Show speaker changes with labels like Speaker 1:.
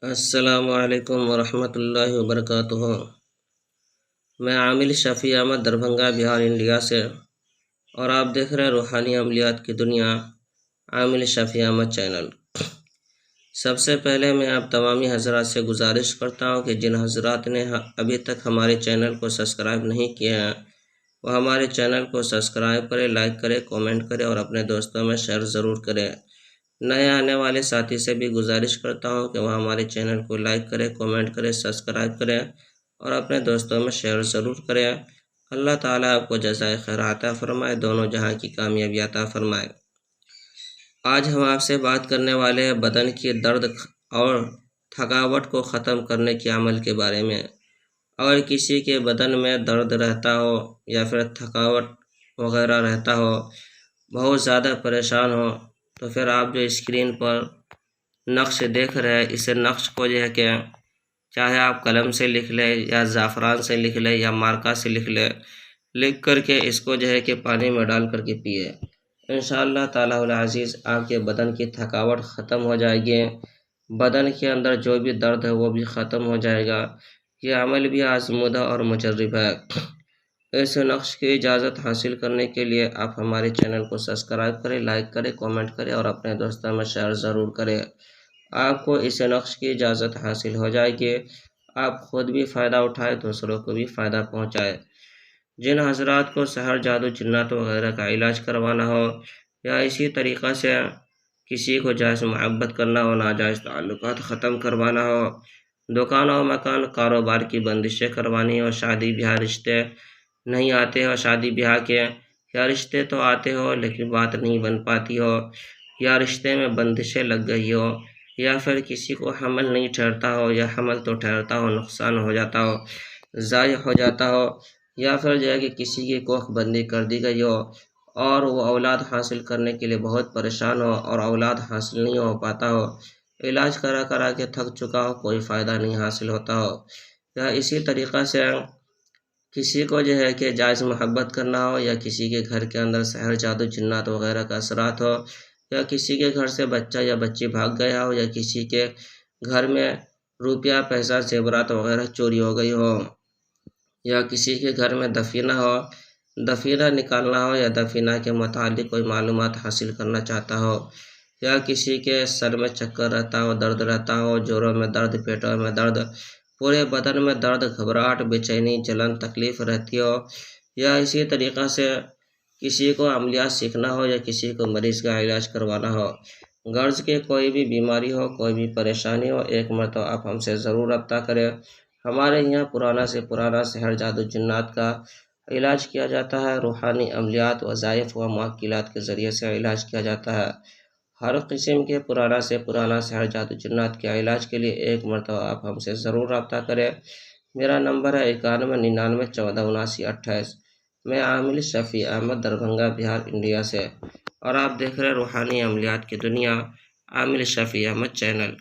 Speaker 1: السلام علیکم ورحمۃ اللہ وبرکاتہ۔ میں عامل شفیع احمد دربھنگہ بہار انڈیا سے، اور آپ دیکھ رہے ہیں روحانی عملیات کی دنیا عامل شفیع احمد چینل۔ سب سے پہلے میں آپ تمامی حضرات سے گزارش کرتا ہوں کہ جن حضرات نے ابھی تک ہمارے چینل کو سبسکرائب نہیں کیا ہے وہ ہمارے چینل کو سبسکرائب کرے، لائک کرے، کومنٹ کرے اور اپنے دوستوں میں شیئر ضرور کرے۔ نئے آنے والے ساتھی سے بھی گزارش کرتا ہوں کہ وہ ہمارے چینل کو لائک کرے، کومنٹ کرے، سبسکرائب کرے اور اپنے دوستوں میں شیئر ضرور کرے۔ اللہ تعالیٰ آپ کو جزائے خیر عطا فرمائے، دونوں جہاں کی کامیابی عطا فرمائے۔ آج ہم آپ سے بات کرنے والے ہیں بدن کی درد اور تھکاوٹ کو ختم کرنے کے عمل کے بارے میں۔ اگر کسی کے بدن میں درد رہتا ہو یا پھر تھکاوٹ وغیرہ رہتا ہو، بہت زیادہ پریشان ہو، تو پھر آپ جو اسکرین پر نقش دیکھ رہے ہیں، اس نقش کو جو ہے کہ چاہے آپ قلم سے لکھ لیں یا زعفران سے لکھ لیں یا مارکا سے لکھ لیں، لکھ کر کے اس کو جو ہے کہ پانی میں ڈال کر کے پیے۔ انشاءاللہ تعالیٰ العزیز آپ کے بدن کی تھکاوٹ ختم ہو جائے گی، بدن کے اندر جو بھی درد ہے وہ بھی ختم ہو جائے گا۔ یہ عمل بھی آزمودہ اور مجرب ہے۔ اس نقش کی اجازت حاصل کرنے کے لیے آپ ہمارے چینل کو سبسکرائب کریں، لائک کریں، کومنٹ کریں اور اپنے دوستوں میں شیئر ضرور کریں۔ آپ کو اس نقش کی اجازت حاصل ہو جائے گی، آپ خود بھی فائدہ اٹھائے، دوسروں کو بھی فائدہ پہنچائے۔ جن حضرات کو سحر، جادو، جنات وغیرہ کا علاج کروانا ہو یا اسی طریقہ سے کسی کو جائز محبت کرنا ہو، ناجائز تعلقات ختم کروانا ہو، دکان و مکان کاروبار کی بندشیں کروانی ہو، شادی بیاہ رشتے نہیں آتے ہو، شادی بیاہ کے یا رشتے تو آتے ہو لیکن بات نہیں بن پاتی ہو، یا رشتے میں بندشیں لگ گئی ہو، یا پھر کسی کو حمل نہیں ٹھہرتا ہو یا حمل تو ٹھہرتا ہو نقصان ہو جاتا ہو، ضائع ہو جاتا ہو، یا پھر جو ہے کہ کسی کی کوکھ بندی کر دی گئی ہو اور وہ اولاد حاصل کرنے کے لیے بہت پریشان ہو اور اولاد حاصل نہیں ہو پاتا ہو، علاج کرا کرا کے تھک چکا ہو، کوئی فائدہ نہیں حاصل ہوتا ہو، یا اسی طریقہ سے کسی کو جو ہے کہ جائز محبت کرنا ہو، یا کسی کے گھر کے اندر سحر، جادو، جنات وغیرہ کا اثرات ہو، یا کسی کے گھر سے بچہ یا بچی بھاگ گیا ہو، یا کسی کے گھر میں روپیہ، پیسہ، زیورات وغیرہ چوری ہو گئی ہو، یا کسی کے گھر میں دفینہ ہو، دفینہ نکالنا ہو یا دفینہ کے متعلق کوئی معلومات حاصل کرنا چاہتا ہو، یا کسی کے سر میں چکر رہتا ہو، درد رہتا ہو، جوڑوں میں درد، پیٹوں میں درد، پورے بدن میں درد، گھبراہٹ، بے چینی، جلن، تکلیف رہتی ہو، یا اسی طریقہ سے کسی کو عملیات سیکھنا ہو یا کسی کو مریض کا علاج کروانا ہو، غرض کے کوئی بھی بیماری ہو، کوئی بھی پریشانی ہو، ایک مرتبہ آپ ہم سے ضرور رابطہ کریں۔ ہمارے یہاں پرانا سے پرانا سحر، جادو، جنات کا علاج کیا جاتا ہے، روحانی عملیات، وظائف و معقلات کے ذریعے سے علاج کیا جاتا ہے۔ ہر قسم کے پرانا سے پرانا سحر، جادو، جنات کے علاج کے لیے ایک مرتبہ آپ ہم سے ضرور رابطہ کریں۔ میرا نمبر ہے 9199147828۔ میں عامل شفیع احمد دربھنگہ بہار انڈیا سے، اور آپ دیکھ رہے ہیں روحانی عملیات کی دنیا عامل شفیع احمد چینل۔